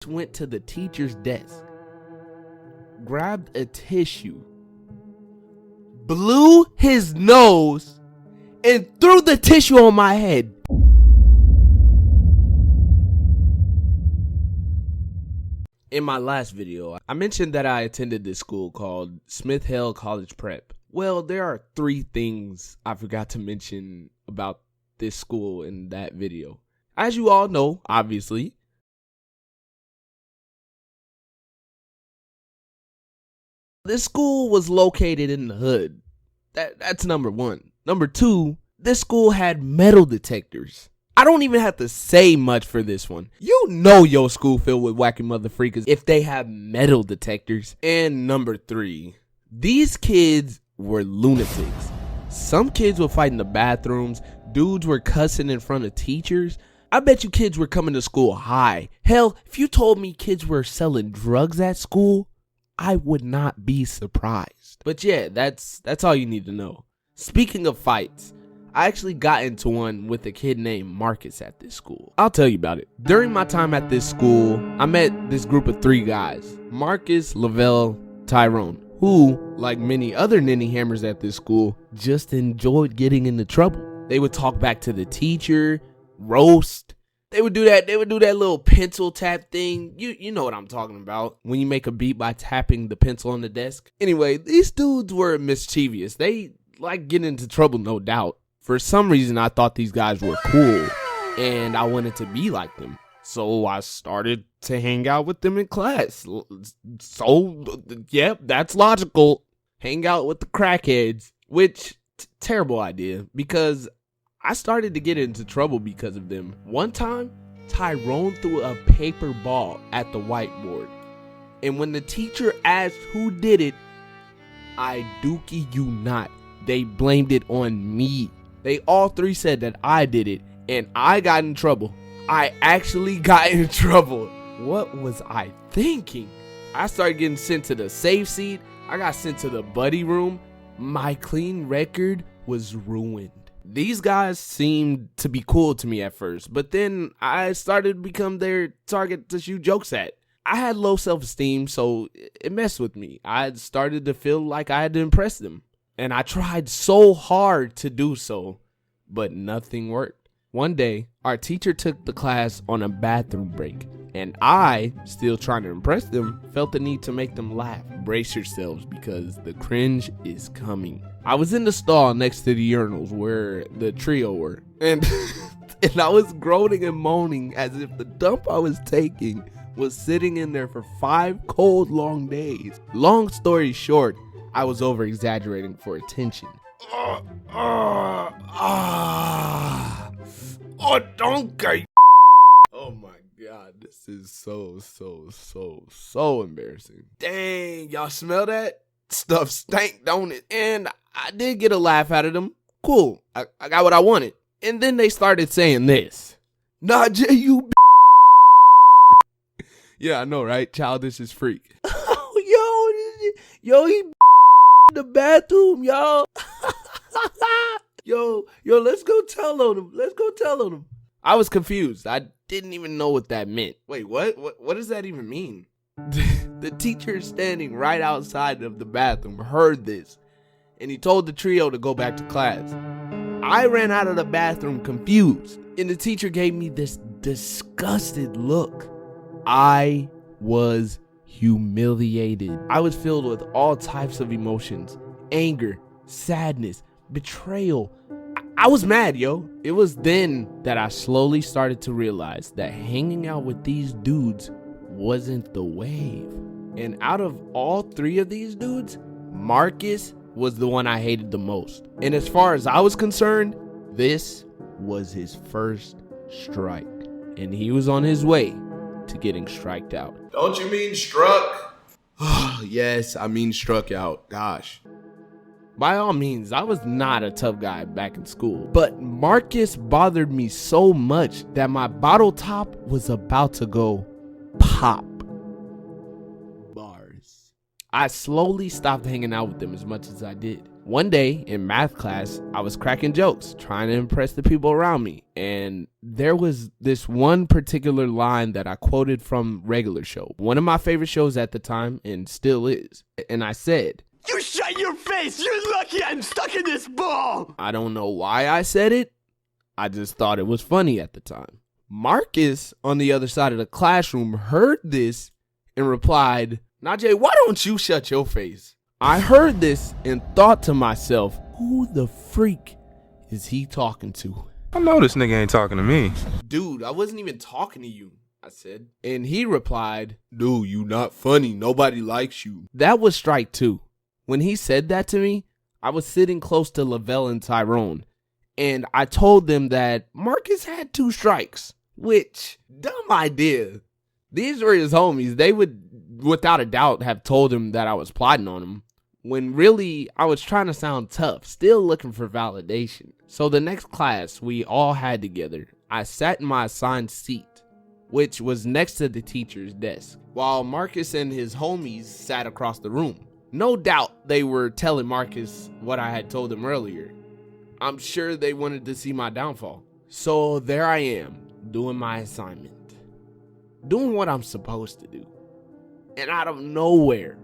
went to the teacher's desk, grabbed a tissue, blew his nose, and threw the tissue on my head. In my last video, I mentioned that I attended this school called Smith Hill College Prep. Well, there are 3 things I forgot to mention about this school in that video. As you all know, obviously, this school was located in the hood. That's number 1. Number 2, this school had metal detectors. I don't even have to say much for this one. You know your school filled with wacky mother freakers if they have metal detectors. And number 3, these kids were lunatics. Some kids would fight in the bathrooms. Dudes were cussing in front of teachers. I bet you kids were coming to school high. Hell, if you told me kids were selling drugs at school, I would not be surprised. But yeah, that's all you need to know. Speaking of fights, I actually got into one with a kid named Marcus at this school. I'll tell you about it. During my time at this school, I met this group of 3 guys. Marcus, Lavelle, Tyrone, who, like many other ninny hammers at this school, just enjoyed getting into trouble. They would talk back to the teacher, roast. They would do that little pencil tap thing. You know what I'm talking about. When you make a beat by tapping the pencil on the desk. Anyway, these dudes were mischievous. They like getting into trouble, no doubt. For some reason, I thought these guys were cool, and I wanted to be like them. So I started to hang out with them in class. So, yep, that's logical. Hang out with the crackheads, which, terrible idea, because I started to get into trouble because of them. One time, Tyrone threw a paper ball at the whiteboard, and when the teacher asked who did it, I dookie you not, they blamed it on me. They all 3 said that I did it, and I got in trouble. I actually got in trouble. What was I thinking? I started getting sent to the safe seat. I got sent to the buddy room. My clean record was ruined. These guys seemed to be cool to me at first, but then I started to become their target to shoot jokes at. I had low self-esteem, so it messed with me. I started to feel like I had to impress them. And I tried so hard to do so, but nothing worked. One day, our teacher took the class on a bathroom break, and I, still trying to impress them, felt the need to make them laugh. Brace yourselves, because the cringe is coming. I was in the stall next to the urinals where the trio were, and I was groaning and moaning as if the dump I was taking was sitting in there for 5 cold, long days. Long story short, I was over-exaggerating for attention. Donkey! Oh my god, this is so embarrassing. Dang, y'all smell that? Stuff stank, don't it? And I did get a laugh out of them. Cool, I got what I wanted. And then they started saying this. Nah, Jay, you Yeah, I know, right? Childish as freak. Yo, he in the bathroom, y'all. Yo, let's go tell on him. I was confused. I didn't even know what that meant. Wait, what does that even mean? The teacher standing right outside of the bathroom heard this, and he told the trio to go back to class. I ran out of the bathroom confused, and the teacher gave me this disgusted look. I was humiliated. I was filled with all types of emotions: anger, sadness, betrayal. I was mad, yo. It was then that I slowly started to realize that hanging out with these dudes wasn't the wave. And out of all 3 of these dudes, Marcus was the one I hated the most. And as far as I was concerned, this was his first strike, and he was on his way to getting striked out. Don't you mean struck? Yes, I mean struck out. Gosh. By all means, I was not a tough guy back in school, but Marcus bothered me so much that my bottle top was about to go pop. Bars. I slowly stopped hanging out with them as much as I did. One day in math class, I was cracking jokes, trying to impress the people around me. And there was this one particular line that I quoted from Regular Show, one of my favorite shows at the time and still is. And I said, "You shut your face! You're lucky I'm stuck in this ball!" I don't know why I said it. I just thought it was funny at the time. Marcus, on the other side of the classroom, heard this and replied, "Najee, why don't you shut your face?" I heard this and thought to myself, who the freak is he talking to? I know this nigga ain't talking to me. Dude, I wasn't even talking to you, I said. And he replied, "Dude, you not funny. Nobody likes you." That was strike two. When he said that to me, I was sitting close to Lavelle and Tyrone, and I told them that Marcus had 2 strikes, which, dumb idea. These were his homies. They would, without a doubt, have told him that I was plotting on him, when really I was trying to sound tough, still looking for validation. So the next class we all had together, I sat in my assigned seat, which was next to the teacher's desk, while Marcus and his homies sat across the room. No doubt they were telling Marcus what I had told them earlier. I'm sure they wanted to see my downfall. So there I am, doing my assignment, doing what I'm supposed to do. And out of nowhere,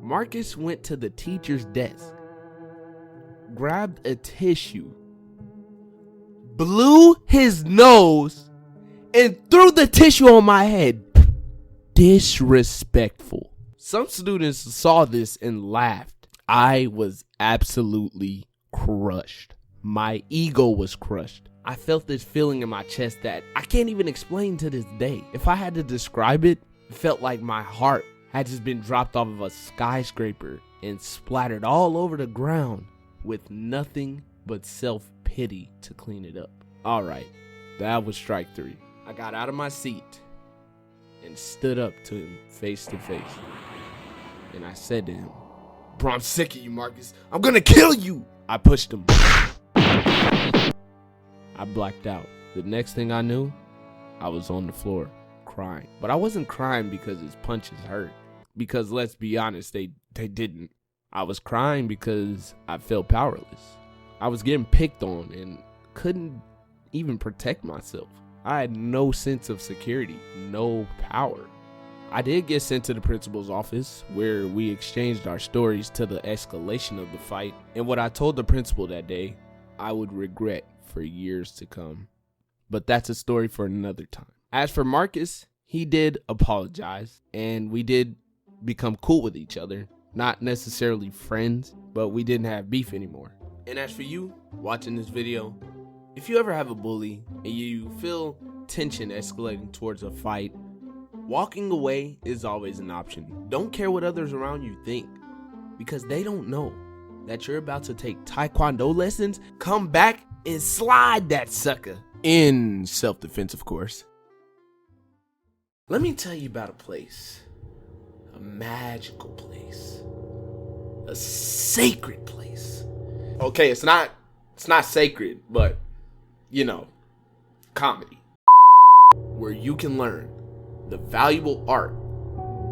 Marcus went to the teacher's desk, grabbed a tissue, blew his nose, and threw the tissue on my head. Disrespectful. Some students saw this and laughed. I was absolutely crushed. My ego was crushed. I felt this feeling in my chest that I can't even explain to this day. If I had to describe it, it felt like my heart had just been dropped off of a skyscraper and splattered all over the ground with nothing but self-pity to clean it up. All right, that was strike 3. I got out of my seat and stood up to him face to face. And I said to him, "Bro, I'm sick of you, Marcus. I'm gonna kill you." I pushed him. I blacked out. The next thing I knew, I was on the floor crying. But I wasn't crying because his punches hurt. Because let's be honest, they didn't. I was crying because I felt powerless. I was getting picked on and couldn't even protect myself. I had no sense of security, no power. I did get sent to the principal's office, where we exchanged our stories to the escalation of the fight. And what I told the principal that day, I would regret for years to come. But that's a story for another time. As for Marcus, he did apologize, and we did become cool with each other. Not necessarily friends, but we didn't have beef anymore. And as for you, watching this video, if you ever have a bully and you feel tension escalating towards a fight, walking away is always an option. Don't care what others around you think, because they don't know that you're about to take Taekwondo lessons, come back and slide that sucker. In self-defense, of course. Let me tell you about a place. A magical place. A sacred place. Okay, it's not sacred, but, you know, comedy. Where you can learn the valuable art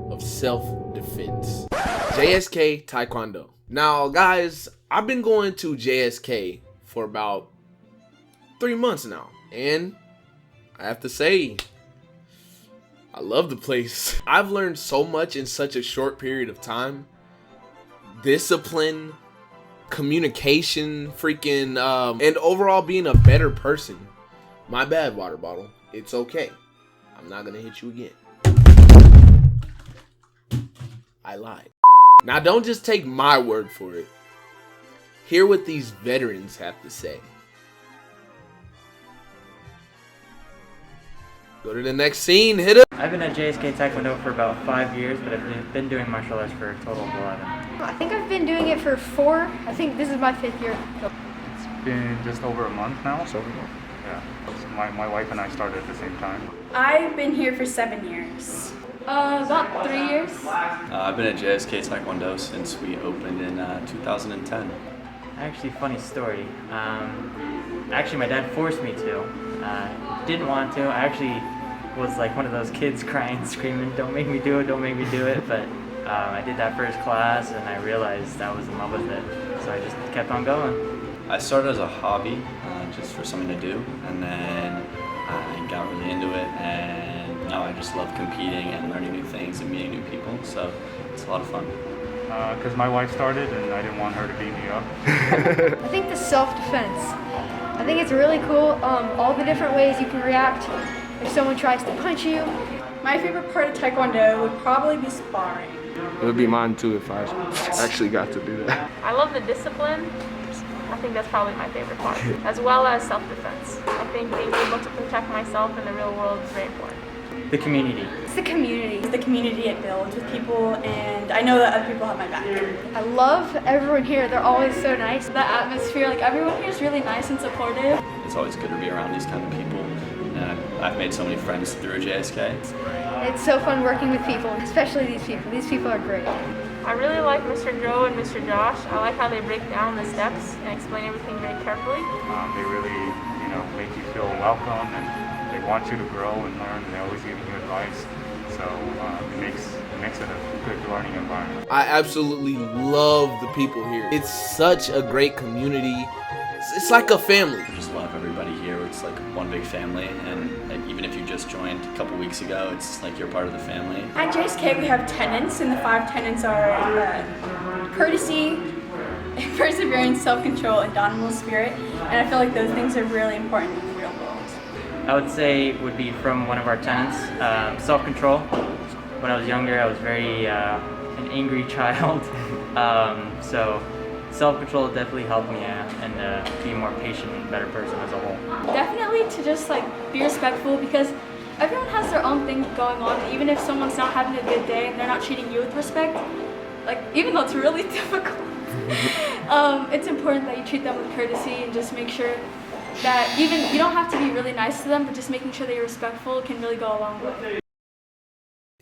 of self-defense. JSK Taekwondo. Now, guys, I've been going to JSK for about 3 months now, and I have to say, I love the place. I've learned so much in such a short period of time. Discipline, communication, and overall being a better person. My bad, water bottle. It's okay. I'm not gonna hit you again. I lied. Now, don't just take my word for it. Hear what these veterans have to say. Go to the next scene, hit it. I've been at JSK Taekwondo for about 5 years, but I've been doing martial arts for a total of 11. I think I've been doing it for 4. I think this is my 5th year. It's been just over a month now. Yeah. My wife and I started at the same time. I've been here for 7 years. About 3 years. I've been at JSK Taekwondo since we opened in 2010. Actually, funny story. Actually, my dad forced me to. Didn't want to. I actually was like one of those kids crying, screaming, "Don't make me do it, don't make me do it." But I did that first class and I realized I was in love with it. So I just kept on going. I started as a hobby, just for something to do, and then I got really into it, and now I just love competing and learning new things and meeting new people, so it's a lot of fun. Because my wife started and I didn't want her to beat me up. I think the self-defense. I think it's really cool. All the different ways you can react if someone tries to punch you. My favorite part of Taekwondo would probably be sparring. It would be mine too if I actually got to do that. I love the discipline. I think that's probably my favorite part, as well as self-defense. I think being able to protect myself in the real world is very important. The community. It's the community. It's the community it builds with people, and I know that other people have my back. I love everyone here. They're always so nice. The atmosphere, like everyone here is really nice and supportive. It's always good to be around these kind of people, and I've made so many friends through JSK. It's so fun working with people, especially these people. These people are great. I really like Mr. Joe and Mr. Josh. I like how they break down the steps and explain everything very carefully. They really, make you feel welcome, and they want you to grow and learn, and they're always giving you advice. So it makes it a good learning environment. I absolutely love the people here. It's such a great community. It's like a family. I just love everybody here. It's like one big family, and like, even if you just joined a couple weeks ago, it's like you're part of the family. At JSK we have tenets, and the 5 tenets are courtesy, perseverance, self-control, and indomitable spirit. And I feel like those things are really important in the real world. I would say would be from one of our tenants, self-control. When I was younger, I was very an angry child, so self-control definitely helped me and be a more patient and better person as a whole. Definitely to just be respectful, because everyone has their own thing going on. Even if someone's not having a good day and they're not treating you with respect, even though it's really difficult, it's important that you treat them with courtesy and just make sure that even you don't have to be really nice to them, but just making sure that you're respectful can really go a long way.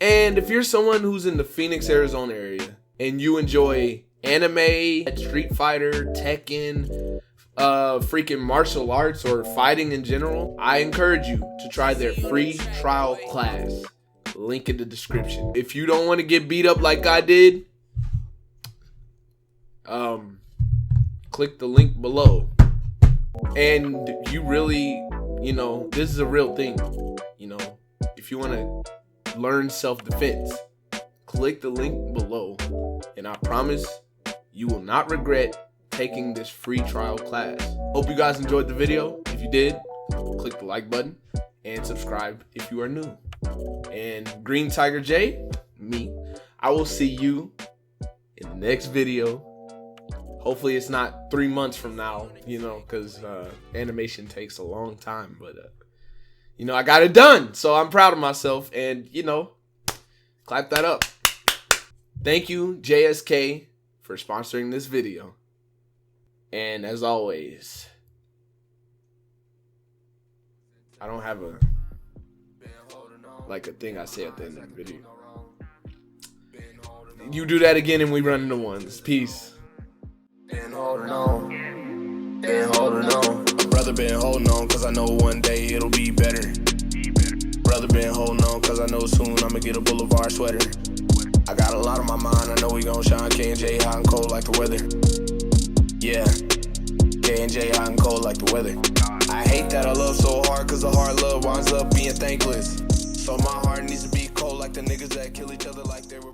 And if you're someone who's in the Phoenix, Arizona area and you enjoy anime, Street Fighter, Tekken, freaking martial arts, or fighting in general, I encourage you to try their free trial class. Link in the description. If you don't want to get beat up like I did, click the link below. And you really, this is a real thing. If you want to learn self-defense, click the link below, and I promise you will not regret taking this free trial class. Hope you guys enjoyed the video. If you did, click the like button and subscribe if you are new. And Green Tiger J, me, I will see you in the next video. Hopefully it's not 3 months from now, because animation takes a long time, but I got it done, so I'm proud of myself, and clap that up. Thank you, JSK, for sponsoring this video. And as always, I don't have a thing I say at the end of the video. You do that again and we run into ones. Peace. Been holding on. Been holding on. Brother been holding on, cause I know one day it'll be better. Brother been holding on, cause I know soon I'ma get a Boulevard sweater. I got a lot on my mind, I know we gon' shine. K&J hot and cold like the weather. Yeah, K&J hot and cold like the weather. I hate that I love so hard, cause the hard love winds up being thankless. So my heart needs to be cold like the niggas that kill each other like they were